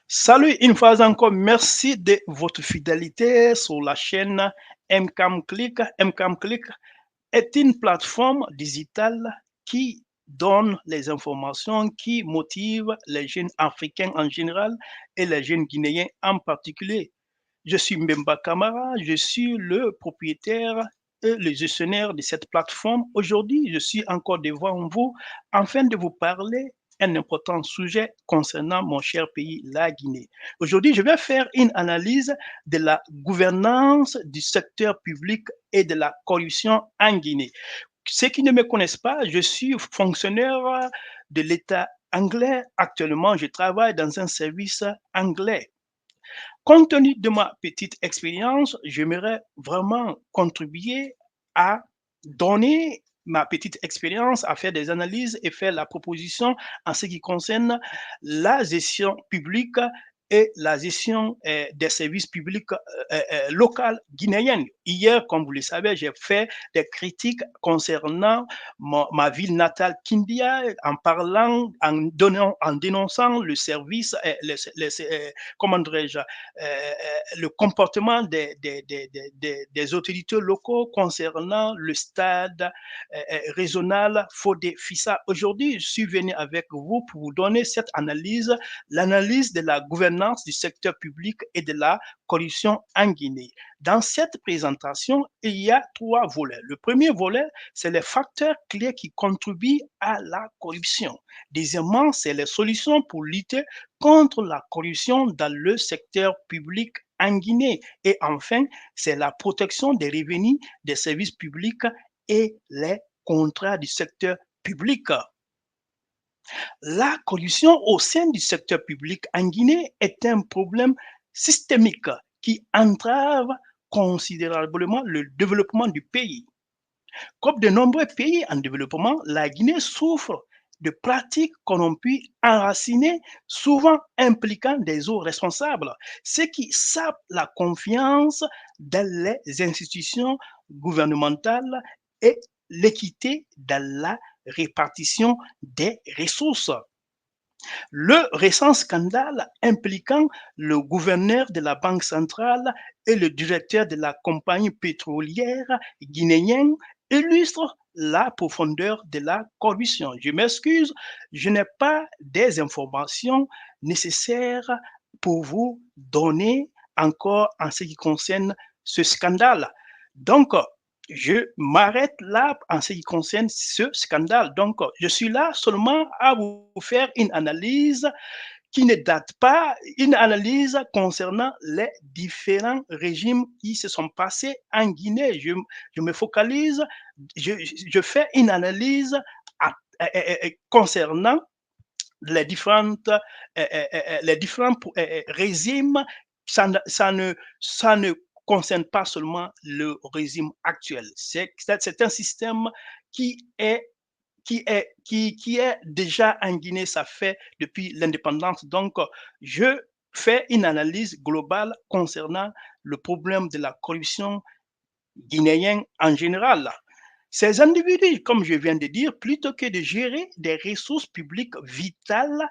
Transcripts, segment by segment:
Salut une fois encore, merci de votre fidélité sur la chaîne MCAM Click. MCAM Click est une plateforme digitale qui donne les informations qui motivent les jeunes africains en général et les jeunes guinéens en particulier. Je suis Mbemba Kamara, je suis le propriétaire et le gestionnaire de cette plateforme. Aujourd'hui, je suis encore devant vous afin de vous parler un important sujet concernant mon cher pays, la Guinée. Aujourd'hui, je vais faire une analyse de la gouvernance du secteur public et de la corruption en Guinée. Ceux qui ne me connaissent pas, je suis fonctionnaire de l'État anglais. Actuellement, je travaille dans un service anglais. Compte tenu de ma petite expérience, j'aimerais vraiment contribuer à donner ma petite expérience, à faire des analyses et faire la proposition en ce qui concerne la gestion publique et la gestion des services publics locaux guinéens. Hier, comme vous le savez, j'ai fait des critiques concernant ma ville natale, Kindia, en parlant, en dénonçant le service, comment dirais-je, le comportement des autorités locaux concernant le stade régional Fodé Fissa. Aujourd'hui, je suis venu avec vous pour vous donner cette analyse, l'analyse de la gouvernance du secteur public et de la corruption en Guinée. Dans cette présentation, il y a trois volets. Le premier volet, c'est les facteurs clés qui contribuent à la corruption. Deuxièmement, c'est les solutions pour lutter contre la corruption dans le secteur public en Guinée. Et enfin, c'est la protection des revenus des services publics et les contrats du secteur public. La corruption au sein du secteur public en Guinée est un problème systémique qui entrave considérablement le développement du pays. Comme de nombreux pays en développement, la Guinée souffre de pratiques corrompues enracinées, souvent impliquant des hauts responsables, ce qui sape la confiance dans les institutions gouvernementales et l'équité dans la répartition des ressources. Le récent scandale impliquant le gouverneur de la Banque centrale et le directeur de la compagnie pétrolière guinéenne illustre la profondeur de la corruption. Je m'excuse, je n'ai pas des informations nécessaires pour vous donner encore en ce qui concerne ce scandale. Donc, je m'arrête là en ce qui concerne ce scandale. Donc, je suis là seulement à vous faire une analyse qui ne date pas, une analyse concernant les différents régimes qui se sont passés en Guinée. Je me focalise, je fais une analyse concernant les différents régimes. Ça ne concerne pas seulement le régime actuel. C'est un système qui est qui est déjà en Guinée, ça fait depuis l'indépendance. Donc, je fais une analyse globale concernant le problème de la corruption guinéenne en général. Ces individus, comme je viens de dire, plutôt que de gérer des ressources publiques vitales,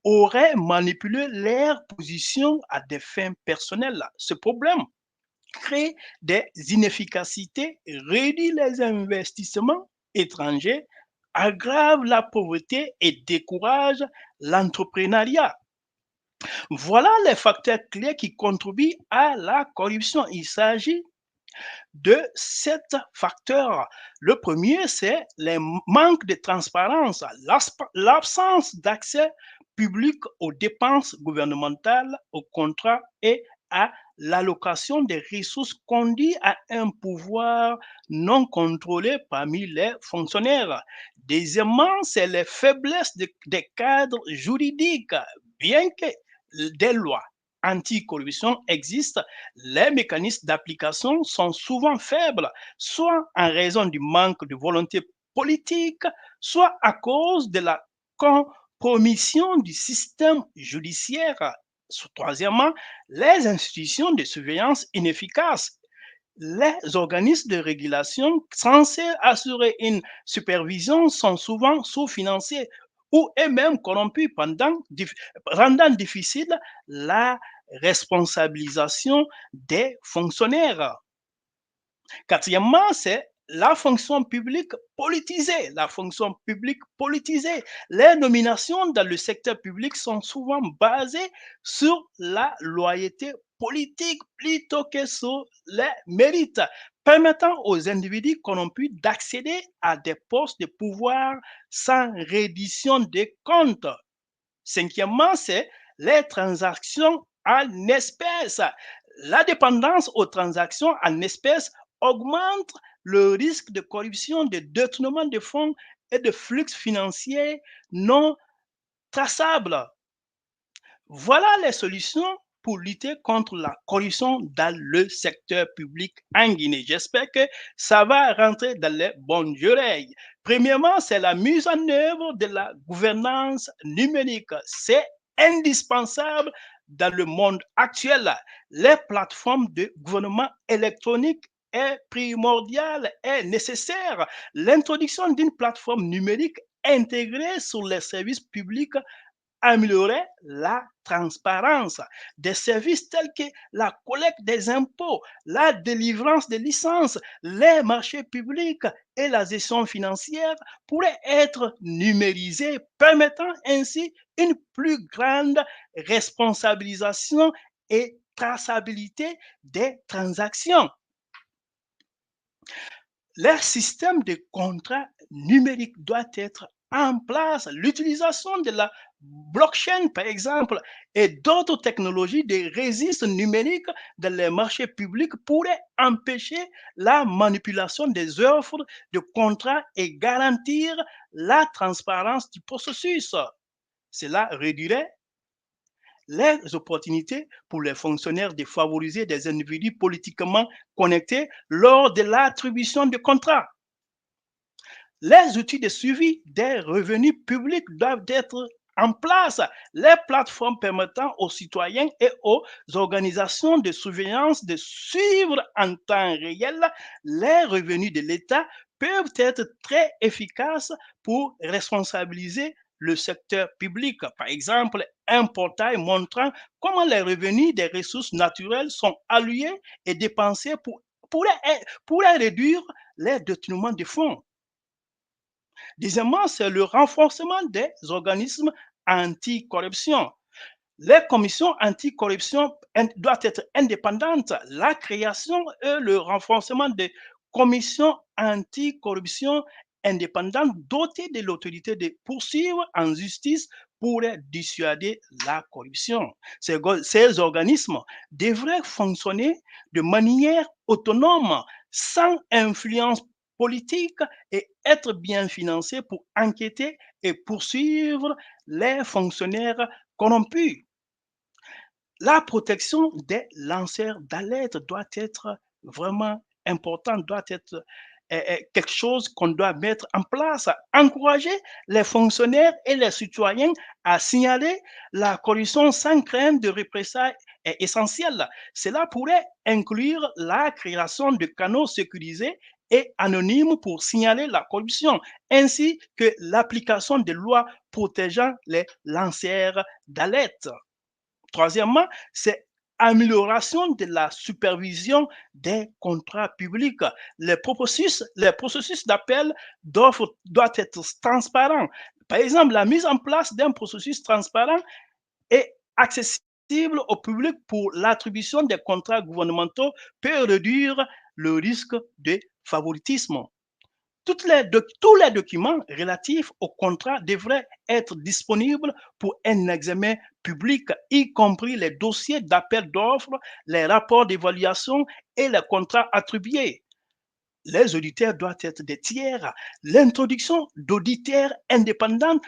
auraient manipulé leur position à des fins personnelles. Ce problème crée des inefficacités, réduit les investissements étrangers, aggrave la pauvreté et décourage l'entrepreneuriat. Voilà les facteurs clés qui contribuent à la corruption. Il s'agit de sept facteurs. Le premier, c'est le manque de transparence, l'absence d'accès public aux dépenses gouvernementales, aux contrats et à l'allocation des ressources conduit à un pouvoir non contrôlé parmi les fonctionnaires. Deuxièmement, c'est les faiblesses des cadres juridiques. Bien que des lois anticorruption existent, les mécanismes d'application sont souvent faibles, soit en raison du manque de volonté politique, soit à cause de la compromission du système judiciaire. Troisièmement, les institutions de surveillance inefficaces. Les organismes de régulation censés assurer une supervision sont souvent sous-financés ou est même corrompu rendant difficile la responsabilisation des fonctionnaires. Quatrièmement, c'est la fonction publique politisée. La fonction publique politisée. Les nominations dans le secteur public sont souvent basées sur la loyauté politique plutôt que sur les mérites, permettant aux individus corrompus d'accéder à des postes de pouvoir sans reddition des comptes. Cinquièmement, c'est les transactions en espèces. La dépendance aux transactions en espèces augmente le risque de corruption, de détournement de fonds et de flux financiers non traçables. Voilà les solutions pour lutter contre la corruption dans le secteur public en Guinée. J'espère que ça va rentrer dans les bonnes oreilles. Premièrement, c'est la mise en œuvre de la gouvernance numérique. C'est indispensable dans le monde actuel. Les plateformes de gouvernement électronique est primordiale, est nécessaire. L'introduction d'une plateforme numérique intégrée sur les services publics améliorer la transparence des services tels que la collecte des impôts, la délivrance des licences, les marchés publics et la gestion financière pourraient être numérisés, permettant ainsi une plus grande responsabilisation et traçabilité des transactions. Leur système de contrat numérique doit être en place. L'utilisation de la blockchain, par exemple, et d'autres technologies de registres numériques dans les marchés publics pourraient empêcher la manipulation des offres de contrats et garantir la transparence du processus. Cela réduirait les opportunités pour les fonctionnaires de favoriser des individus politiquement connectés lors de l'attribution de contrats. Les outils de suivi des revenus publics doivent être en place. Les plateformes permettant aux citoyens et aux organisations de surveillance de suivre en temps réel les revenus de l'État peuvent être très efficaces pour responsabiliser le secteur public. Par exemple, un portail montrant comment les revenus des ressources naturelles sont alloués et dépensés pourrait réduire les détournements de fonds. Deuxièmement, c'est le renforcement des organismes anticorruption. Les commissions anticorruption doivent être indépendantes. La création et le renforcement des commissions anticorruption indépendantes dotées de l'autorité de poursuivre en justice pourrait dissuader la corruption. Ces organismes devraient fonctionner de manière autonome, sans influence politique et être bien financés pour enquêter et poursuivre les fonctionnaires corrompus. La protection des lanceurs d'alerte doit être vraiment importante, doit être quelque chose qu'on doit mettre en place, encourager les fonctionnaires et les citoyens à signaler la corruption sans crainte de représailles est essentiel. Cela pourrait inclure la création de canaux sécurisés et anonymes pour signaler la corruption, ainsi que l'application de lois protégeant les lanceurs d'alerte. Troisièmement, c'est amélioration de la supervision des contrats publics. Les processus d'appel d'offres doivent être transparents. Par exemple, la mise en place d'un processus transparent et accessible au public pour l'attribution des contrats gouvernementaux peut réduire le risque de favoritisme. Tous les documents relatifs au contrat devraient être disponibles pour un examen public, y compris les dossiers d'appel d'offres, les rapports d'évaluation et les contrats attribués. Les auditeurs doivent être des tiers. L'introduction d'auditeurs indépendants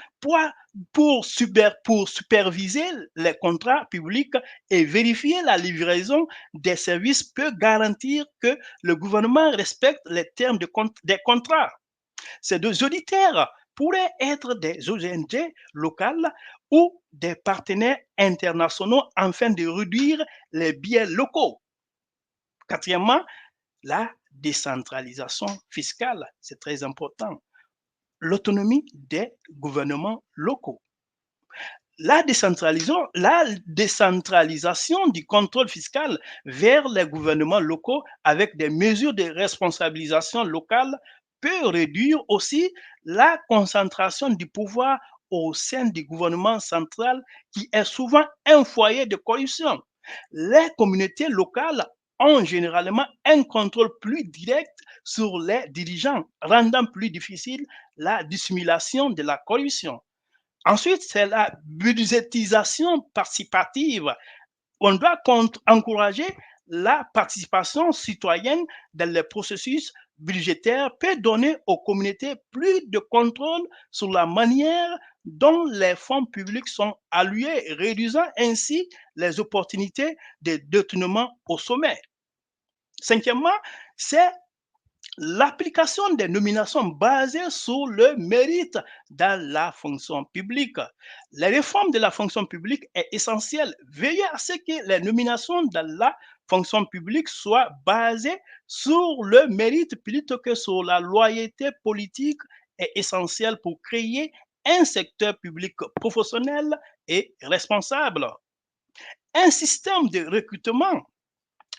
pour superviser les contrats publics et vérifier la livraison des services peut garantir que le gouvernement respecte les termes des contrats. Ces deux auditeurs pourraient être des ONG locales ou des partenaires internationaux afin de réduire les biais locaux. Quatrièmement, la décentralisation fiscale, c'est très important. l'autonomie des gouvernements locaux. La décentralisation du contrôle fiscal vers les gouvernements locaux avec des mesures de responsabilisation locale peut réduire aussi la concentration du pouvoir au sein du gouvernement central qui est souvent un foyer de corruption. Les communautés locales ont généralement un contrôle plus direct sur les dirigeants, rendant plus difficile la dissimulation de la corruption. Ensuite, c'est la budgétisation participative. On doit encourager la participation citoyenne dans les processus budgétaires peut donner aux communautés plus de contrôle sur la manière dont les fonds publics sont alloués, réduisant ainsi les opportunités de détournement au sommet. Cinquièmement, c'est l'application des nominations basées sur le mérite dans la fonction publique. La réforme de la fonction publique est essentielle. Veillez à ce que les nominations dans la fonction publique soient basées sur le mérite plutôt que sur la loyauté politique est essentielle pour créer un secteur public professionnel et responsable. Un système de recrutement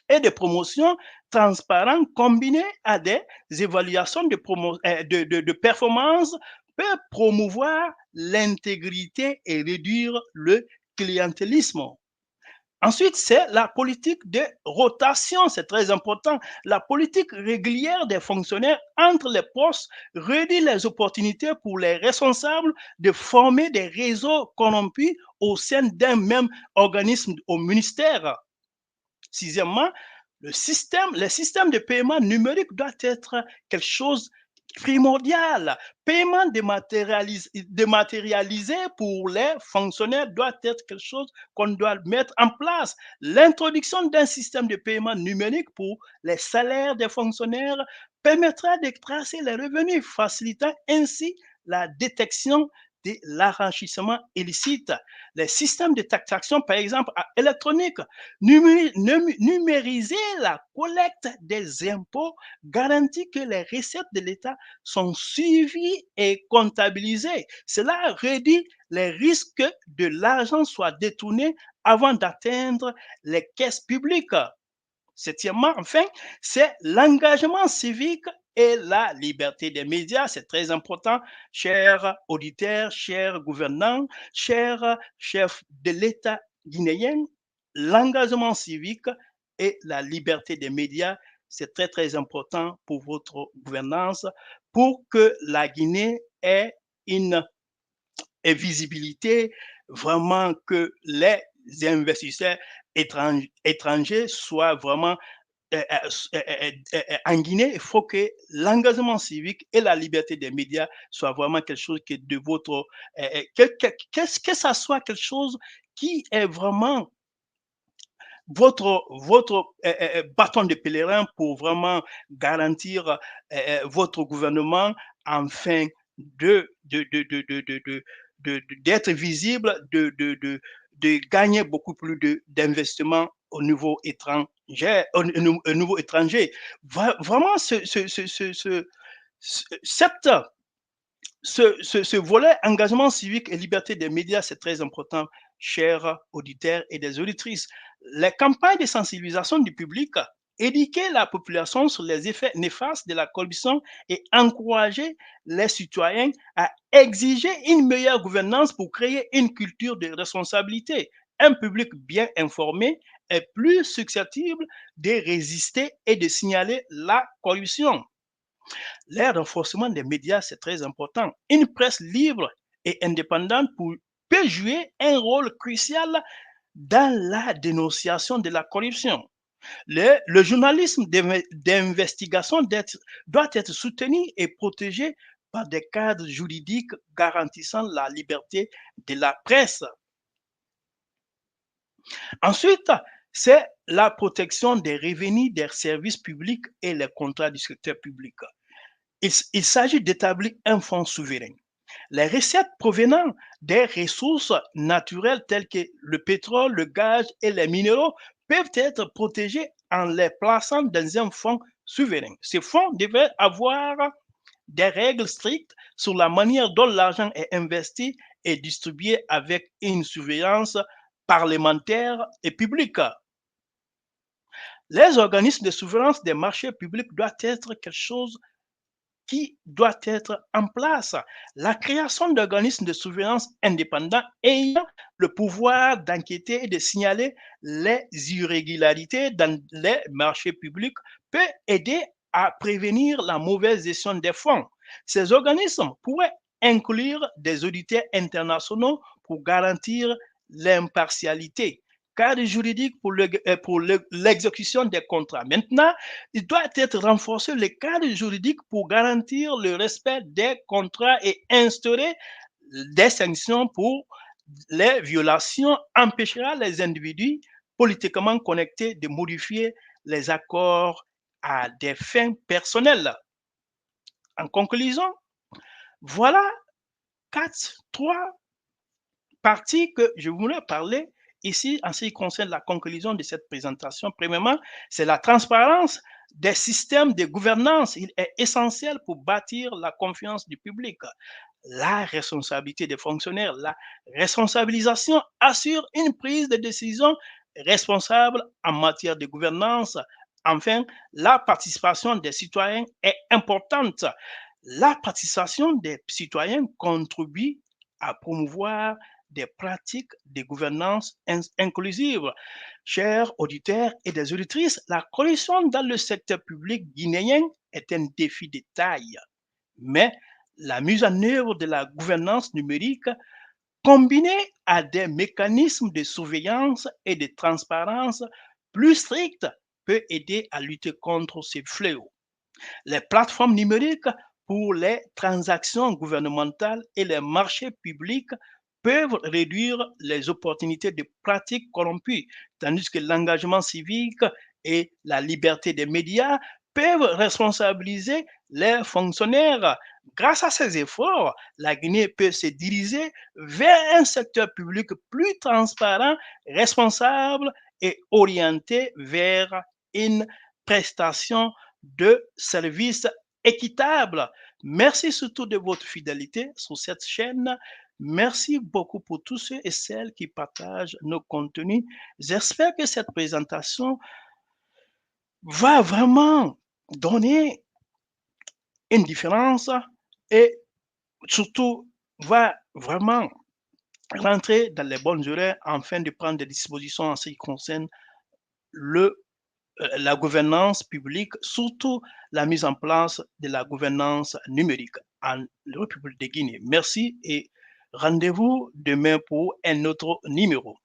et de promotion transparent combiné à des évaluations de performance peut promouvoir l'intégrité et réduire le clientélisme. Ensuite, c'est la politique de rotation, c'est très important. La politique régulière des fonctionnaires entre les postes réduit les opportunités pour les responsables de former des réseaux corrompus au sein d'un même organisme au ministère. Sixièmement, le système de paiement numérique doit être quelque chose de primordial. Paiement dématérialisé pour les fonctionnaires doit être quelque chose qu'on doit mettre en place. L'introduction d'un système de paiement numérique pour les salaires des fonctionnaires permettra de tracer les revenus, facilitant ainsi la détection de l'enrichissement illicite. Les systèmes de taxation, par exemple, électroniques, numériser la collecte des impôts garantit que les recettes de l'État sont suivies et comptabilisées. Cela réduit les risques de l'argent soit détourné avant d'atteindre les caisses publiques. Septièmement, enfin, c'est l'engagement civique et la liberté des médias. C'est très important, chers auditeurs, chers gouvernants, chers chefs de l'État guinéen. L'engagement civique et la liberté des médias, c'est très, très important pour votre gouvernance, pour que la Guinée ait une visibilité, vraiment que les investisseurs étrangers soient vraiment en Guinée, il faut que l'engagement civique et la liberté des médias soient vraiment quelque chose qui est de votre, que ça soit quelque chose qui est vraiment votre bâton de pèlerin pour vraiment garantir votre gouvernement afin d'être visible, de gagner beaucoup plus d'investissements au niveau étranger. Au niveau étranger. Vraiment, cette ce volet engagement civique et liberté des médias, c'est très important, chers auditeurs et des auditrices. Les campagnes de sensibilisation du public, éduquer la population sur les effets néfastes de la corruption et encourager les citoyens à exiger une meilleure gouvernance pour créer une culture de responsabilité. Un public bien informé est plus susceptible de résister et de signaler la corruption. Le renforcement des médias, c'est très important. Une presse libre et indépendante peut jouer un rôle crucial dans la dénonciation de la corruption. Le journalisme d'investigation doit être soutenu et protégé par des cadres juridiques garantissant la liberté de la presse. Ensuite, c'est la protection des revenus des services publics et les contrats du secteur public. Il s'agit d'établir un fonds souverain. Les recettes provenant des ressources naturelles telles que le pétrole, le gaz et les minéraux peuvent être protégés en les plaçant dans un fonds souverain. Ces fonds devraient avoir des règles strictes sur la manière dont l'argent est investi et distribué avec une surveillance parlementaire et publique. Les organismes de surveillance des marchés publics doivent être quelque chose qui doit être en place. La création d'organismes de surveillance indépendants ayant le pouvoir d'enquêter et de signaler les irrégularités dans les marchés publics peut aider à prévenir la mauvaise gestion des fonds. Ces organismes pourraient inclure des auditeurs internationaux pour garantir l'impartialité, cadre juridique pour l'exécution des contrats. Maintenant, il doit être renforcé le cadre juridique pour garantir le respect des contrats et instaurer des sanctions pour les violations, empêchera les individus politiquement connectés de modifier les accords à des fins personnelles. En conclusion, voilà trois parties que je voulais parler ici en ce qui concerne la conclusion de cette présentation. Premièrement, c'est la transparence des systèmes de gouvernance. Il est essentiel pour bâtir la confiance du public. La responsabilité des fonctionnaires, la responsabilisation assure une prise de décision responsable en matière de gouvernance. Enfin, la participation des citoyens est importante. La participation des citoyens contribue à promouvoir des pratiques de gouvernance inclusive. Chers auditeurs et des auditrices, la corruption dans le secteur public guinéen est un défi de taille. Mais la mise en œuvre de la gouvernance numérique, combinée à des mécanismes de surveillance et de transparence plus stricts, peut aider à lutter contre ces fléaux. Les plateformes numériques pour les transactions gouvernementales et les marchés publics peuvent réduire les opportunités de pratiques corrompues, tandis que l'engagement civique et la liberté des médias peuvent responsabiliser les fonctionnaires. Grâce à ces efforts, la Guinée peut se diriger vers un secteur public plus transparent, responsable et orienté vers une prestation de services équitables. Merci surtout de votre fidélité sur cette chaîne. Merci beaucoup pour tous ceux et celles qui partagent nos contenus. J'espère que cette présentation va vraiment donner une différence et surtout va vraiment rentrer dans les bonnes oreilles afin de prendre des dispositions en ce qui concerne la gouvernance publique, surtout la mise en place de la gouvernance numérique en République de Guinée. Merci et rendez-vous demain pour un autre numéro.